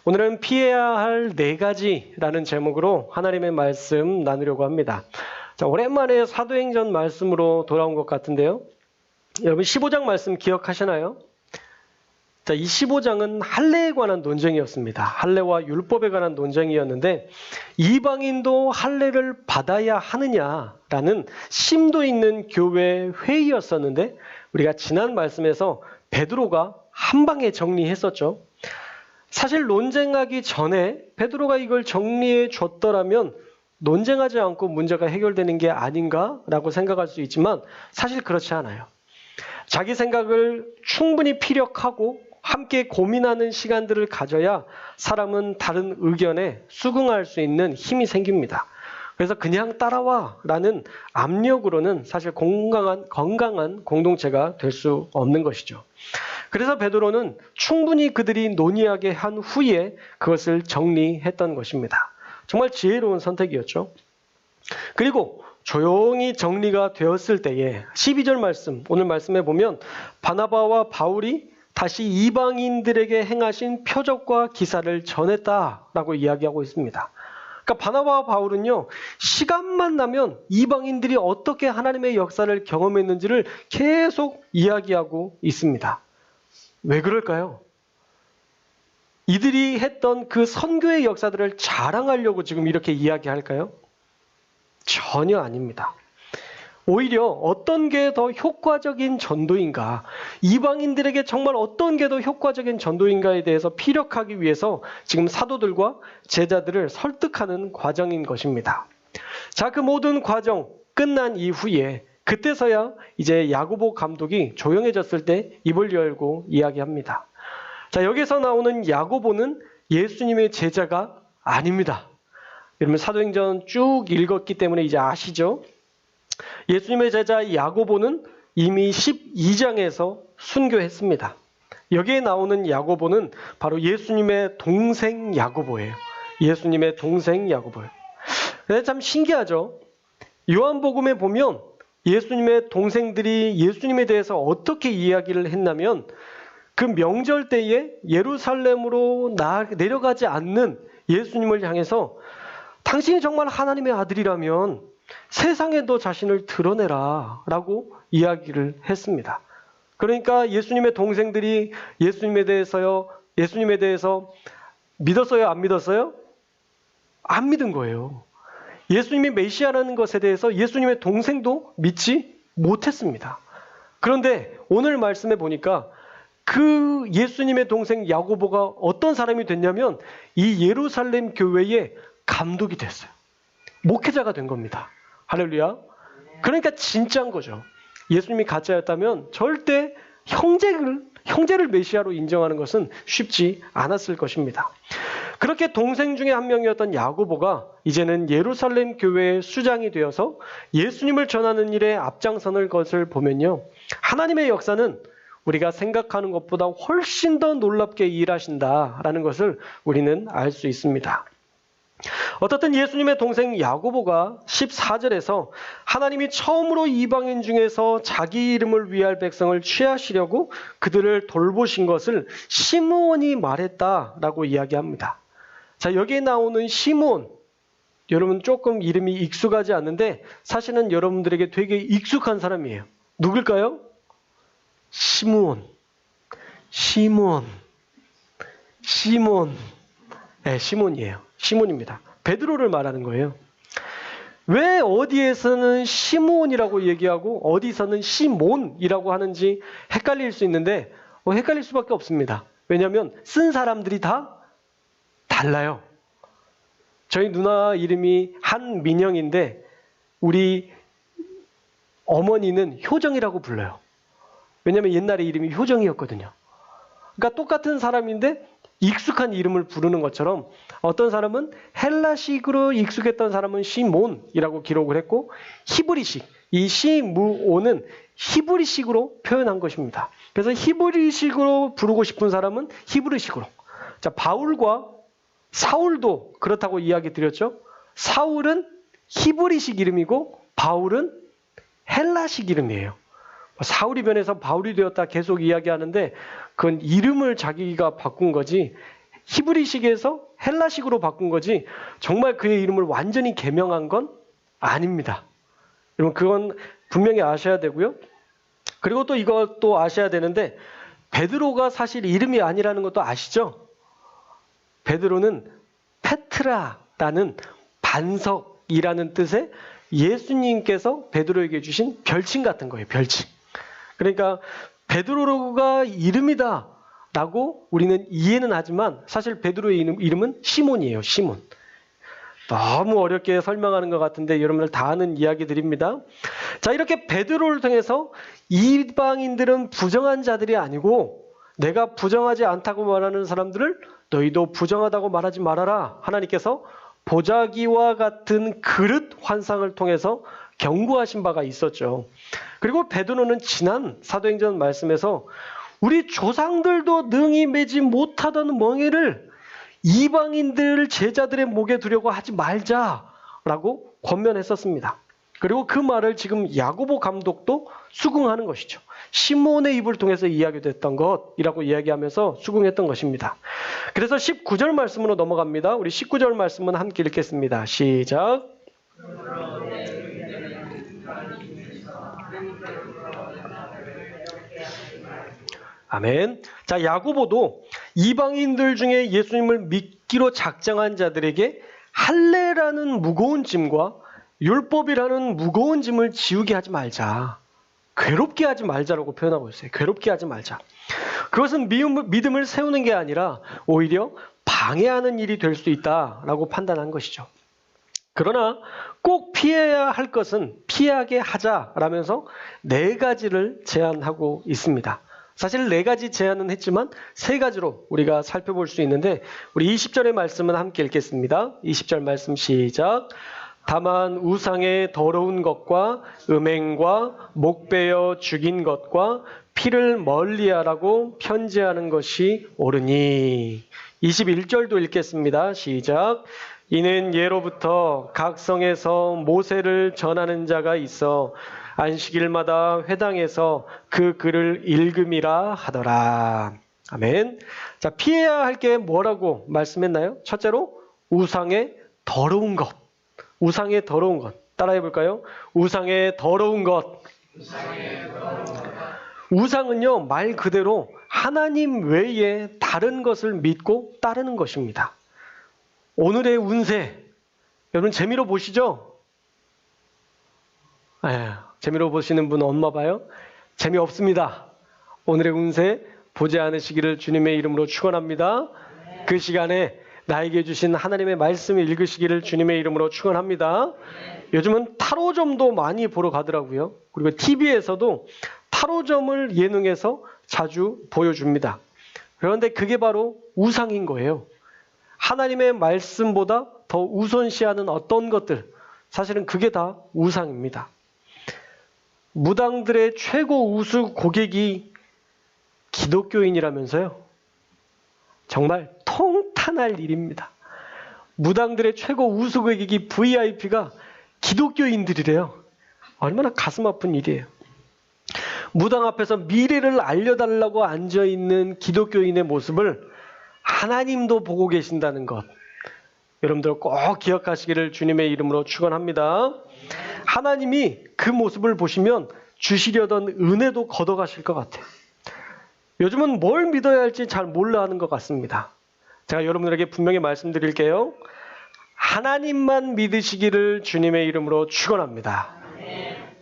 오늘은 피해야 할 4가지라는 제목으로 하나님의 말씀 나누려고 합니다. 자, 오랜만에 사도행전 말씀으로 돌아온 것 같은데요. 여러분 15장 말씀 기억하시나요? 자, 이 15장은 할례에 관한 논쟁이었습니다. 할례와 율법에 관한 논쟁이었는데 이방인도 할례를 받아야 하느냐라는 심도 있는 교회 회의였었는데 우리가 지난 말씀에서 베드로가 한 방에 정리했었죠. 사실 논쟁하기 전에 베드로가 이걸 정리해 줬더라면 논쟁하지 않고 문제가 해결되는 게 아닌가라고 생각할 수 있지만 사실 그렇지 않아요. 자기 생각을 충분히 피력하고 함께 고민하는 시간들을 가져야 사람은 다른 의견에 수긍할 수 있는 힘이 생깁니다. 그래서 그냥 따라와 라는 압력으로는 사실 건강한 공동체가 될 수 없는 것이죠. 그래서 베드로는 충분히 그들이 논의하게 한 후에 그것을 정리했던 것입니다. 정말 지혜로운 선택이었죠. 그리고 조용히 정리가 되었을 때에 12절 말씀, 오늘 말씀에 보면 바나바와 바울이 다시 이방인들에게 행하신 표적과 기사를 전했다라고 이야기하고 있습니다. 그러니까 바나바와 바울은요, 시간만 나면 이방인들이 어떻게 하나님의 역사를 경험했는지를 계속 이야기하고 있습니다. 왜 그럴까요? 이들이 했던 그 선교의 역사들을 자랑하려고 지금 이렇게 이야기할까요? 전혀 아닙니다. 오히려 어떤 게 더 효과적인 전도인가, 이방인들에게 정말 어떤 게 더 효과적인 전도인가에 대해서 피력하기 위해서 지금 사도들과 제자들을 설득하는 과정인 것입니다. 자, 그 모든 과정 끝난 이후에 그때서야 이제 야고보 감독이 조용해졌을 때 입을 열고 이야기합니다. 자, 여기서 나오는 야고보는 예수님의 제자가 아닙니다. 여러분 사도행전 쭉 읽었기 때문에 이제 아시죠? 예수님의 제자 야고보는 이미 12장에서 순교했습니다. 여기에 나오는 야고보는 바로 예수님의 동생 야고보예요. 예수님의 동생 야고보예요. 근데 참 신기하죠? 요한복음에 보면 예수님의 동생들이 예수님에 대해서 어떻게 이야기를 했냐면 그 명절 때에 예루살렘으로 내려가지 않는 예수님을 향해서 당신이 정말 하나님의 아들이라면 세상에 너 자신을 드러내라 라고 이야기를 했습니다. 그러니까 예수님의 동생들이 예수님에 대해서 믿었어요? 안 믿었어요? 안 믿은 거예요. 예수님이 메시아라는 것에 대해서 예수님의 동생도 믿지 못했습니다. 그런데 오늘 말씀에 보니까 그 예수님의 동생 야고보가 어떤 사람이 됐냐면 이 예루살렘 교회의 감독이 됐어요. 목회자가 된 겁니다. 할렐루야. 그러니까 진짜인 거죠. 예수님이 가짜였다면 절대 형제를 메시아로 인정하는 것은 쉽지 않았을 것입니다. 그렇게 동생 중에 한 명이었던 야고보가 이제는 예루살렘 교회의 수장이 되어서 예수님을 전하는 일에 앞장서는 것을 보면요, 하나님의 역사는 우리가 생각하는 것보다 훨씬 더 놀랍게 일하신다라는 것을 우리는 알 수 있습니다. 어떻든 예수님의 동생 야고보가 14절에서 하나님이 처음으로 이방인 중에서 자기 이름을 위할 백성을 취하시려고 그들을 돌보신 것을 시므온이 말했다라고 이야기합니다. 자, 여기에 나오는 시므온, 여러분 조금 이름이 익숙하지 않는데 사실은 여러분들에게 되게 익숙한 사람이에요. 누굴까요? 시므온. 네, 시몬이에요. 시몬입니다. 베드로를 말하는 거예요. 왜 어디에서는 시몬이라고 얘기하고 어디서는 시몬이라고 하는지 헷갈릴 수 있는데 헷갈릴 수밖에 없습니다. 왜냐하면 쓴 사람들이 다 달라요. 저희 누나 이름이 한민영인데 우리 어머니는 효정이라고 불러요. 왜냐하면 옛날에 이름이 효정이었거든요. 그러니까 똑같은 사람인데 익숙한 이름을 부르는 것처럼 어떤 사람은 헬라식으로 익숙했던 사람은 시몬이라고 기록을 했고 히브리식, 이 시므온은 히브리식으로 표현한 것입니다. 그래서 히브리식으로 부르고 싶은 사람은 히브리식으로. 자, 바울과 사울도 그렇다고 이야기 드렸죠. 사울은 히브리식 이름이고 바울은 헬라식 이름이에요. 사울이 변해서 바울이 되었다 계속 이야기하는데 그건 이름을 자기가 바꾼 거지 히브리식에서 헬라식으로 바꾼 거지 정말 그의 이름을 완전히 개명한 건 아닙니다. 여러분 그건 분명히 아셔야 되고요. 그리고 또 이것도 아셔야 되는데 베드로가 사실 이름이 아니라는 것도 아시죠? 베드로는 페트라라는 반석이라는 뜻의 예수님께서 베드로에게 주신 별칭 같은 거예요. 별칭. 그러니까 베드로가 이름이다 라고 우리는 이해는 하지만 사실 베드로의 이름은 시몬이에요. 시몬. 너무 어렵게 설명하는 것 같은데 여러분들 다 아는 이야기들입니다. 자, 이렇게 베드로를 통해서 이방인들은 부정한 자들이 아니고 내가 부정하지 않다고 말하는 사람들을 너희도 부정하다고 말하지 말아라. 하나님께서 보자기와 같은 그릇 환상을 통해서 경고하신 바가 있었죠. 그리고 베드로는 지난 사도행전 말씀에서 우리 조상들도 능히 매지 못하던 멍에를 이방인들 제자들의 목에 두려고 하지 말자라고 권면했었습니다. 그리고 그 말을 지금 야고보 감독도 수긍하는 것이죠. 시몬의 입을 통해서 이야기됐던 것이라고 이야기하면서 수긍했던 것입니다. 그래서 19절 말씀으로 넘어갑니다. 우리 19절 말씀은 함께 읽겠습니다. 시작. 아멘. 자, 야고보도 이방인들 중에 예수님을 믿기로 작정한 자들에게 할례라는 무거운 짐과 율법이라는 무거운 짐을 지우게 하지 말자. 괴롭게 하지 말자라고 표현하고 있어요. 괴롭게 하지 말자. 그것은 믿음을 세우는 게 아니라 오히려 방해하는 일이 될 수 있다라고 판단한 것이죠. 그러나 꼭 피해야 할 것은 피하게 하자라면서 4가지를 제안하고 있습니다. 사실 4가지 제안은 했지만 3가지로 우리가 살펴볼 수 있는데 우리 20절의 말씀은 함께 읽겠습니다. 20절 말씀 시작. 다만 우상의 더러운 것과 음행과 목베어 죽인 것과 피를 멀리하라고 편지하는 것이 옳으니. 21절도 읽겠습니다. 시작. 이는 예로부터 각 성에서 모세를 전하는 자가 있어 안식일마다 회당에서 그 글을 읽음이라 하더라. 아멘. 자, 피해야 할 게 뭐라고 말씀했나요? 첫째로 우상의 더러운 것. 우상의 더러운 것. 따라해 볼까요? 우상의 더러운 것. 우상은요, 말 그대로 하나님 외에 다른 것을 믿고 따르는 것입니다. 오늘의 운세, 여러분 재미로 보시죠? 재미로 보시는 분 엄마 봐요? 재미없습니다. 오늘의 운세 보지 않으시기를 주님의 이름으로 축원합니다. 그 시간에 나에게 주신 하나님의 말씀을 읽으시기를 주님의 이름으로 축원합니다. 요즘은 타로점도 많이 보러 가더라고요. 그리고 TV에서도 타로점을 예능에서 자주 보여줍니다. 그런데 그게 바로 우상인 거예요. 하나님의 말씀보다 더 우선시하는 어떤 것들, 사실은 그게 다 우상입니다. 무당들의 최고 우수 고객이 기독교인이라면서요? 정말 통탄할 일입니다. 무당들의 최고 우수 고객이 VIP가 기독교인들이래요. 얼마나 가슴 아픈 일이에요. 무당 앞에서 미래를 알려달라고 앉아있는 기독교인의 모습을 하나님도 보고 계신다는 것. 여러분들 꼭 기억하시기를 주님의 이름으로 축원합니다. 하나님이 그 모습을 보시면 주시려던 은혜도 걷어가실 것 같아요. 요즘은 뭘 믿어야 할지 잘 몰라 하는 것 같습니다. 제가 여러분들에게 분명히 말씀드릴게요. 하나님만 믿으시기를 주님의 이름으로 축원합니다.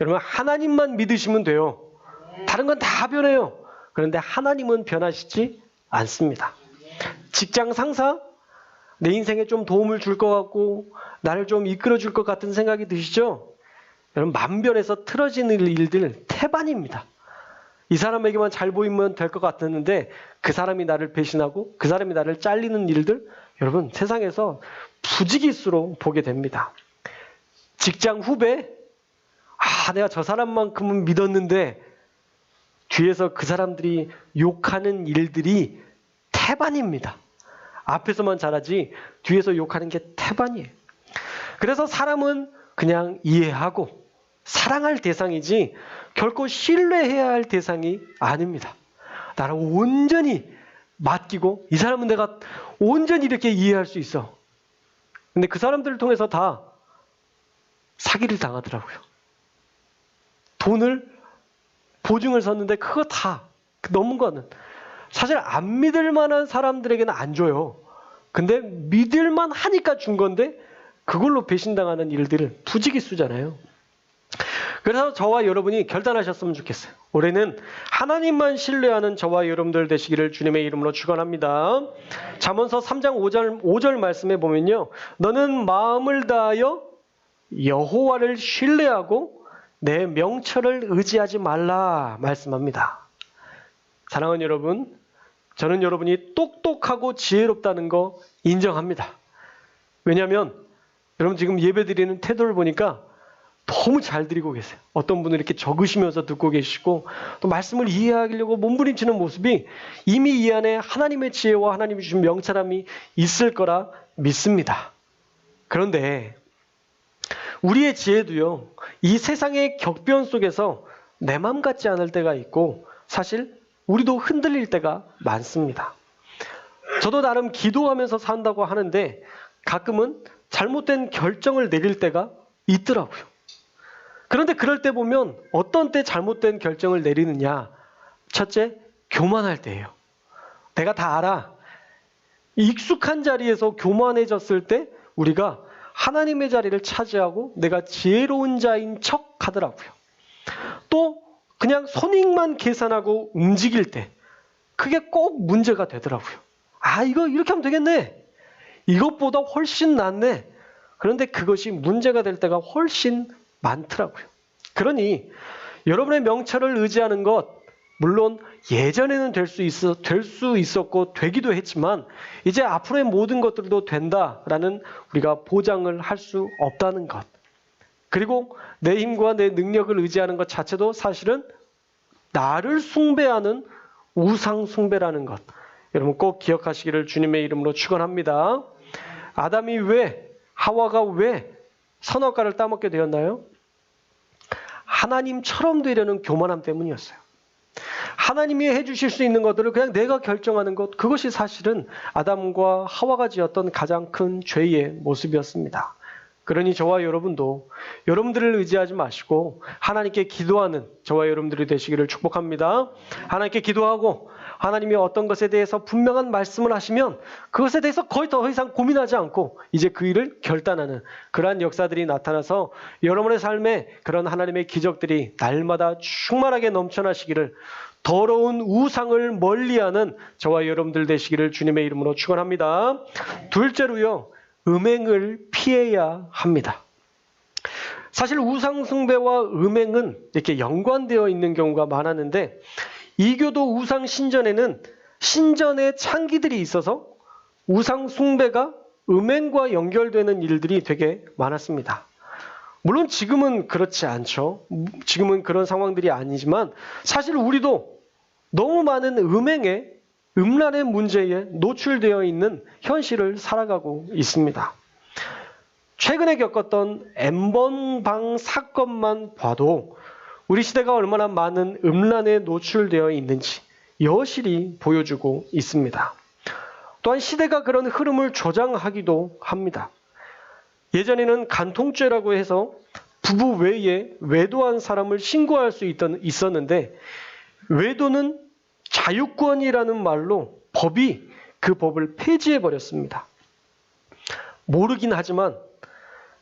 여러분 하나님만 믿으시면 돼요. 다른 건 다 변해요. 그런데 하나님은 변하시지 않습니다. 직장 상사? 내 인생에 좀 도움을 줄 것 같고 나를 좀 이끌어 줄 것 같은 생각이 드시죠? 여러분 만별에서 틀어지는 일들 태반입니다. 이 사람에게만 잘 보이면 될 것 같았는데 그 사람이 나를 배신하고 그 사람이 나를 잘리는 일들 여러분 세상에서 부지기수로 보게 됩니다. 직장 후배? 내가 저 사람만큼은 믿었는데 뒤에서 그 사람들이 욕하는 일들이 태반입니다. 앞에서만 잘하지 뒤에서 욕하는 게 태반이에요. 그래서 사람은 그냥 이해하고 사랑할 대상이지 결코 신뢰해야 할 대상이 아닙니다. 나를 온전히 맡기고 이 사람은 내가 온전히 이렇게 이해할 수 있어. 근데 그 사람들을 통해서 다 사기를 당하더라고요. 돈을 보증을 섰는데 그거 다 넘은 거는 사실 안 믿을 만한 사람들에게는 안 줘요. 근데 믿을만 하니까 준 건데 그걸로 배신당하는 일들을 부지기수잖아요. 그래서 저와 여러분이 결단하셨으면 좋겠어요. 올해는 하나님만 신뢰하는 저와 여러분들 되시기를 주님의 이름으로 축원합니다. 잠언서 3장 5절 말씀에 보면요. 너는 마음을 다하여 여호와를 신뢰하고 내 명철을 의지하지 말라 말씀합니다. 사랑하는 여러분, 저는 여러분이 똑똑하고 지혜롭다는 거 인정합니다. 왜냐하면 여러분 지금 예배드리는 태도를 보니까 너무 잘 드리고 계세요. 어떤 분은 이렇게 적으시면서 듣고 계시고 또 말씀을 이해하려고 몸부림치는 모습이 이미 이 안에 하나님의 지혜와 하나님이 주신 명철함이 있을 거라 믿습니다. 그런데 우리의 지혜도요, 이 세상의 격변 속에서 내 맘 같지 않을 때가 있고 사실 우리도 흔들릴 때가 많습니다. 저도 나름 기도하면서 산다고 하는데 가끔은 잘못된 결정을 내릴 때가 있더라고요. 그런데 그럴 때 보면 어떤 때 잘못된 결정을 내리느냐? 첫째, 교만할 때예요. 내가 다 알아. 익숙한 자리에서 교만해졌을 때 우리가 하나님의 자리를 차지하고 내가 지혜로운 자인 척 하더라고요. 또 그냥 손익만 계산하고 움직일 때 그게 꼭 문제가 되더라고요. 아, 이거 이렇게 하면 되겠네. 이것보다 훨씬 낫네. 그런데 그것이 문제가 될 때가 훨씬 많더라고요. 그러니 여러분의 명철을 의지하는 것, 물론 예전에는 될 수 있었고 되기도 했지만 이제 앞으로의 모든 것들도 된다라는 우리가 보장을 할 수 없다는 것. 그리고 내 힘과 내 능력을 의지하는 것 자체도 사실은 나를 숭배하는 우상 숭배라는 것. 여러분 꼭 기억하시기를 주님의 이름으로 축원합니다. 아담이 하와가 왜 선악과를 따먹게 되었나요? 하나님처럼 되려는 교만함 때문이었어요. 하나님이 해주실 수 있는 것들을 그냥 내가 결정하는 것, 그것이 사실은 아담과 하와가 지었던 가장 큰 죄의 모습이었습니다. 그러니 저와 여러분도 여러분들을 의지하지 마시고 하나님께 기도하는 저와 여러분들이 되시기를 축복합니다. 하나님께 기도하고 하나님이 어떤 것에 대해서 분명한 말씀을 하시면 그것에 대해서 거의 더 이상 고민하지 않고 이제 그 일을 결단하는 그러한 역사들이 나타나서 여러분의 삶에 그런 하나님의 기적들이 날마다 충만하게 넘쳐나시기를, 더러운 우상을 멀리하는 저와 여러분들 되시기를 주님의 이름으로 축원합니다. 둘째로요, 음행을 피해야 합니다. 사실 우상 숭배와 음행은 이렇게 연관되어 있는 경우가 많았는데 이교도 우상 신전에는 신전의 창기들이 있어서 우상 숭배가 음행과 연결되는 일들이 되게 많았습니다. 물론 지금은 그렇지 않죠. 지금은 그런 상황들이 아니지만 사실 우리도 너무 많은 음란의 문제에 노출되어 있는 현실을 살아가고 있습니다. 최근에 겪었던 N번방 사건만 봐도 우리 시대가 얼마나 많은 음란에 노출되어 있는지 여실히 보여주고 있습니다. 또한 시대가 그런 흐름을 조장하기도 합니다. 예전에는 간통죄라고 해서 부부 외에 외도한 사람을 신고할 수 있었는데 외도는 자유권이라는 말로 법이 그 법을 폐지해버렸습니다. 모르긴 하지만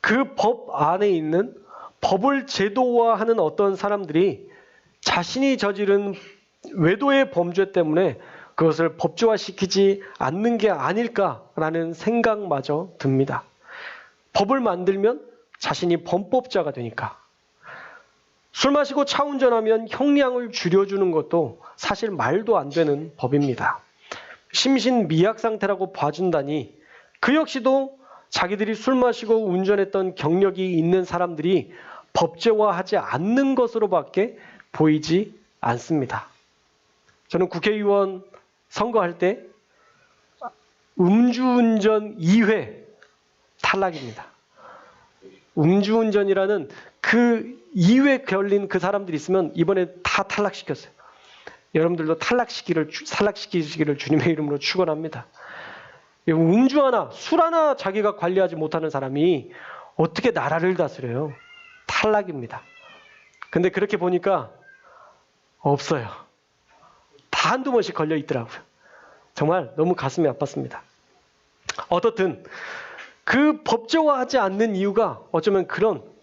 그 법 안에 있는 법을 제도화하는 어떤 사람들이 자신이 저지른 외도의 범죄 때문에 그것을 법조화시키지 않는 게 아닐까라는 생각마저 듭니다. 법을 만들면 자신이 범법자가 되니까. 술 마시고 차 운전하면 형량을 줄여주는 것도 사실 말도 안 되는 법입니다. 심신미약 상태라고 봐준다니 그 역시도 자기들이 술 마시고 운전했던 경력이 있는 사람들이 법제화하지 않는 것으로밖에 보이지 않습니다. 저는 국회의원 선거할 때 음주운전 2회 탈락입니다. 음주운전이라는 그 2회 걸린 그 사람들이 있으면 이번에 다 탈락시켰어요. 여러분들도 탈락시키시기를 주님의 이름으로 축원합니다. 음주 하나, 술 하나 자기가 관리하지 못하는 사람이 어떻게 나라를 다스려요? 탈락입니다. 근데 그렇게 보니까 없어요. 다 한두 번씩 걸려 있더라고요. 정말 너무 가슴이 아팠습니다. 어떻든 그 법제화하지 않는 이유가 어쩌면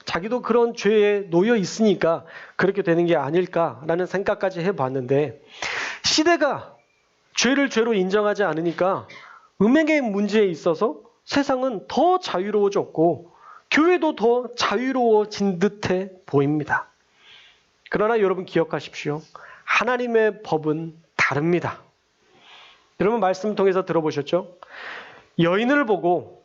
자기도 그런 죄에 놓여 있으니까 그렇게 되는 게 아닐까라는 생각까지 해봤는데, 시대가 죄를 죄로 인정하지 않으니까 음행의 문제에 있어서 세상은 더 자유로워졌고 교회도 더 자유로워진 듯해 보입니다. 그러나 여러분 기억하십시오. 하나님의 법은 다릅니다. 여러분 말씀 통해서 들어보셨죠? 여인을 보고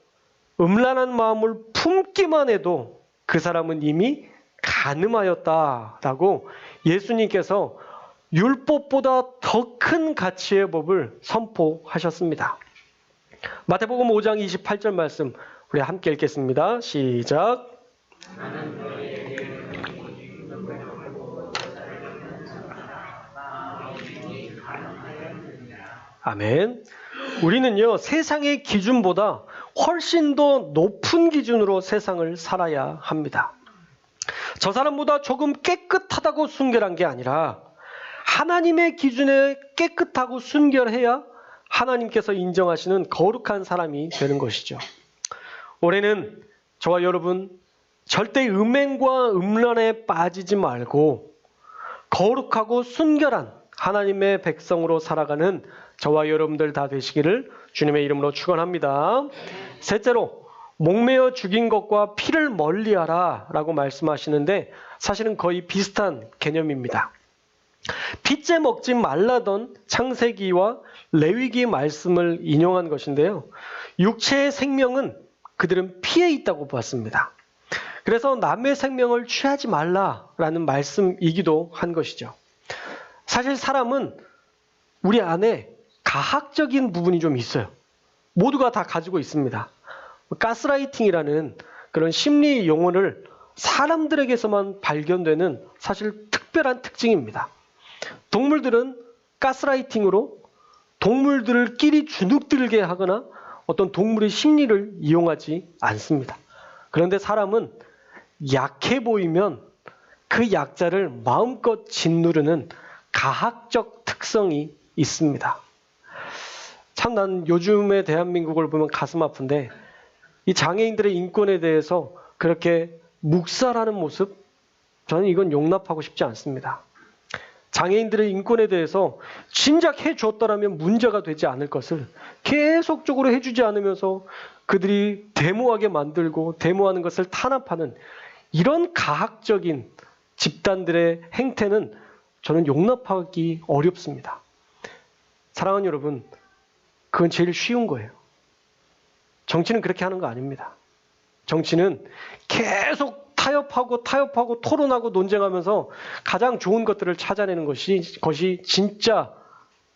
음란한 마음을 품기만 해도 그 사람은 이미 간음하였다라고 예수님께서 율법보다 더 큰 가치의 법을 선포하셨습니다. 마태복음 5장 28절 말씀 우리 함께 읽겠습니다. 시작. 아멘. 우리는요, 세상의 기준보다 훨씬 더 높은 기준으로 세상을 살아야 합니다. 저 사람보다 조금 깨끗하다고 순결한 게 아니라 하나님의 기준에 깨끗하고 순결해야 하나님께서 인정하시는 거룩한 사람이 되는 것이죠. 올해는 저와 여러분 절대 음행과 음란에 빠지지 말고 거룩하고 순결한 하나님의 백성으로 살아가는 저와 여러분들 다 되시기를 주님의 이름으로 축원합니다. 셋째로 목매어 죽인 것과 피를 멀리하라 라고 말씀하시는데 사실은 거의 비슷한 개념입니다. 피째 먹지 말라던 창세기와 레위기 말씀을 인용한 것인데요. 육체의 생명은 그들은 피에 있다고 봤습니다. 그래서 남의 생명을 취하지 말라라는 말씀이기도 한 것이죠. 사실 사람은 우리 안에 가학적인 부분이 좀 있어요. 모두가 다 가지고 있습니다. 가스라이팅이라는 그런 심리 용어를 사람들에게서만 발견되는 사실 특별한 특징입니다. 동물들은 가스라이팅으로 동물들끼리 주눅들게 하거나 어떤 동물의 심리를 이용하지 않습니다. 그런데 사람은 약해 보이면 그 약자를 마음껏 짓누르는 가학적 특성이 있습니다. 참 난 요즘의 대한민국을 보면 가슴 아픈데 이 장애인들의 인권에 대해서 그렇게 묵살하는 모습, 저는 이건 용납하고 싶지 않습니다. 장애인들의 인권에 대해서 진작 해줬더라면 문제가 되지 않을 것을 계속적으로 해주지 않으면서 그들이 데모하게 만들고 데모하는 것을 탄압하는 이런 가학적인 집단들의 행태는 저는 용납하기 어렵습니다. 사랑하는 여러분, 그건 제일 쉬운 거예요. 정치는 그렇게 하는 거 아닙니다. 정치는 계속 타협하고 토론하고 논쟁하면서 가장 좋은 것들을 찾아내는 것이 진짜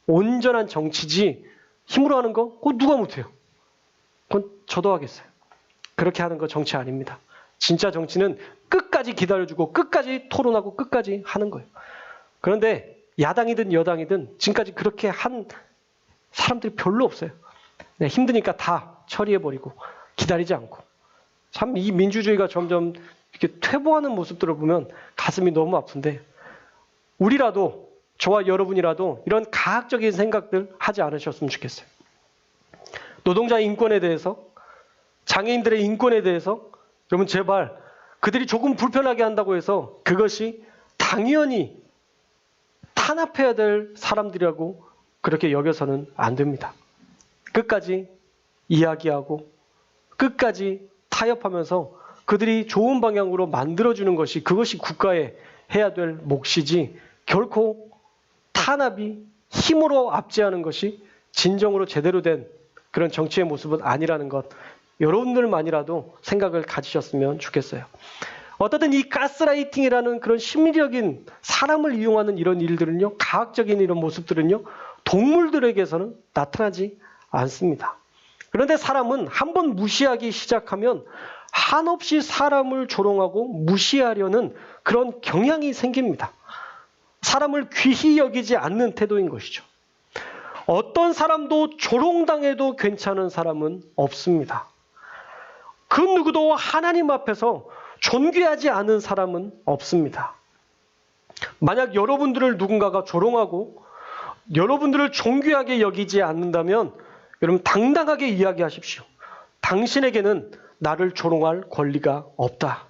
온전한 정치지, 힘으로 하는 거? 그거 누가 못해요. 그건 저도 하겠어요. 그렇게 하는 거 정치 아닙니다. 진짜 정치는 끝까지 기다려주고 끝까지 토론하고 끝까지 하는 거예요. 그런데 야당이든 여당이든 지금까지 그렇게 한 사람들이 별로 없어요. 네, 힘드니까 다 처리해버리고 기다리지 않고. 참 이 민주주의가 점점 이렇게 퇴보하는 모습들을 보면 가슴이 너무 아픈데, 우리라도, 저와 여러분이라도 이런 가학적인 생각들 하지 않으셨으면 좋겠어요. 노동자 인권에 대해서, 장애인들의 인권에 대해서 여러분 제발 그들이 조금 불편하게 한다고 해서 그것이 당연히 탄압해야 될 사람들이라고 그렇게 여겨서는 안 됩니다. 끝까지 이야기하고 끝까지 타협하면서 그들이 좋은 방향으로 만들어주는 것이, 그것이 국가에 해야 될 몫이지, 결코 탄압이 힘으로 압제하는 것이 진정으로 제대로 된 그런 정치의 모습은 아니라는 것, 여러분들만이라도 생각을 가지셨으면 좋겠어요. 어떻든 이 가스라이팅이라는 그런 심리적인 사람을 이용하는 이런 일들은요, 가학적인 이런 모습들은요, 동물들에게서는 나타나지 않습니다. 그런데 사람은 한번 무시하기 시작하면 한없이 사람을 조롱하고 무시하려는 그런 경향이 생깁니다. 사람을 귀히 여기지 않는 태도인 것이죠. 어떤 사람도 조롱당해도 괜찮은 사람은 없습니다. 그 누구도 하나님 앞에서 존귀하지 않은 사람은 없습니다. 만약 여러분들을 누군가가 조롱하고 여러분들을 존귀하게 여기지 않는다면 여러분 당당하게 이야기하십시오. 당신에게는 나를 조롱할 권리가 없다.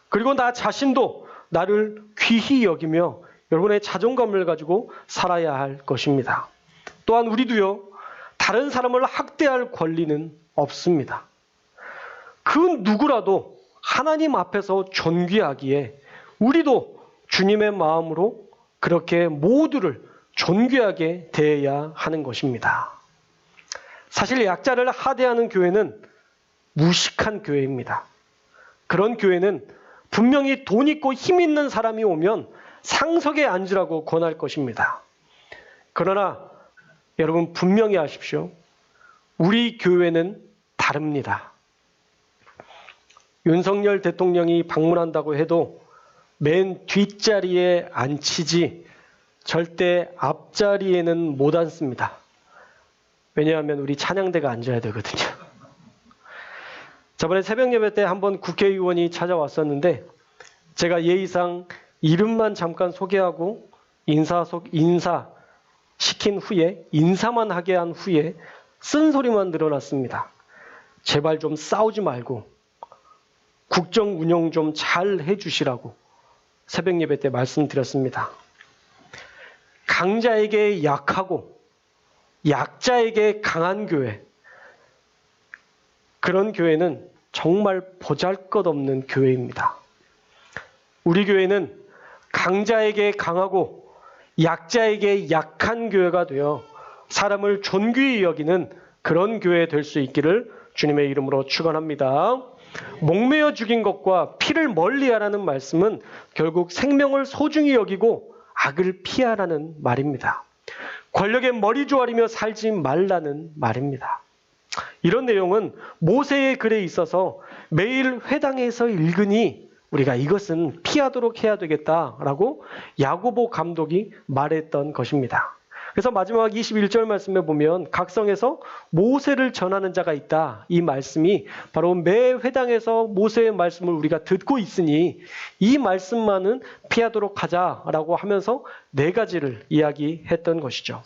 그리고 나 자신도 나를 귀히 여기며 여러분의 자존감을 가지고 살아야 할 것입니다. 또한 우리도요, 다른 사람을 학대할 권리는 없습니다. 그 누구라도 하나님 앞에서 존귀하기에 우리도 주님의 마음으로 그렇게 모두를 존귀하게 대해야 하는 것입니다. 사실 약자를 하대하는 교회는 무식한 교회입니다. 그런 교회는 분명히 돈 있고 힘 있는 사람이 오면 상석에 앉으라고 권할 것입니다. 그러나 여러분 분명히 아십시오. 우리 교회는 다릅니다. 윤석열 대통령이 방문한다고 해도 맨 뒷자리에 앉히지 절대 앞자리에는 못 앉습니다. 왜냐하면 우리 찬양대가 앉아야 되거든요. 저번에 새벽 예배 때 한번 국회의원이 찾아왔었는데 제가 예의상 이름만 잠깐 소개하고 인사 시킨 후에 인사만 하게 한 후에 쓴소리만 늘어났습니다. 제발 좀 싸우지 말고 국정 운영 좀 잘 해주시라고 새벽 예배 때 말씀드렸습니다. 강자에게 약하고 약자에게 강한 교회, 그런 교회는 정말 보잘것없는 교회입니다. 우리 교회는 강자에게 강하고 약자에게 약한 교회가 되어 사람을 존귀히 여기는 그런 교회 될 수 있기를 주님의 이름으로 축원합니다. 목매어 죽인 것과 피를 멀리하라는 말씀은 결국 생명을 소중히 여기고 악을 피하라는 말입니다. 권력에 머리 조아리며 살지 말라는 말입니다. 이런 내용은 모세의 글에 있어서 매일 회당에서 읽으니 우리가 이것은 피하도록 해야 되겠다라고 야고보 감독이 말했던 것입니다. 그래서 마지막 21절 말씀에 보면 각성에서 모세를 전하는 자가 있다. 이 말씀이 바로 매 회당에서 모세의 말씀을 우리가 듣고 있으니 이 말씀만은 피하도록 하자라고 하면서 4가지를 이야기했던 것이죠.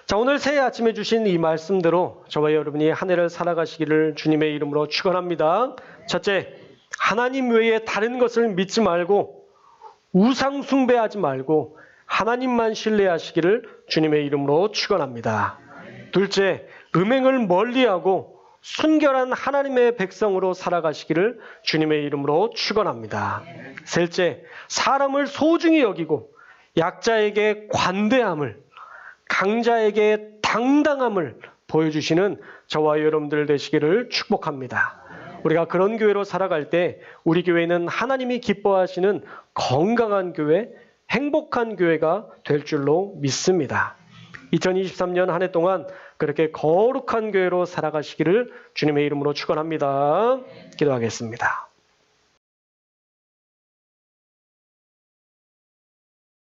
자, 오늘 새해 아침에 주신 이 말씀대로 저와 여러분이 한 해를 살아가시기를 주님의 이름으로 축원합니다. 첫째, 하나님 외에 다른 것을 믿지 말고 우상 숭배하지 말고 하나님만 신뢰하시기를 주님의 이름으로 축원합니다. 둘째, 음행을 멀리하고 순결한 하나님의 백성으로 살아가시기를 주님의 이름으로 축원합니다. 셋째, 사람을 소중히 여기고 약자에게 관대함을, 강자에게 당당함을 보여주시는 저와 여러분들 되시기를 축복합니다. 우리가 그런 교회로 살아갈 때 우리 교회는 하나님이 기뻐하시는 건강한 교회, 행복한 교회가 될 줄로 믿습니다. 2023년 한 해 동안 그렇게 거룩한 교회로 살아가시기를 주님의 이름으로 축원합니다. 기도하겠습니다.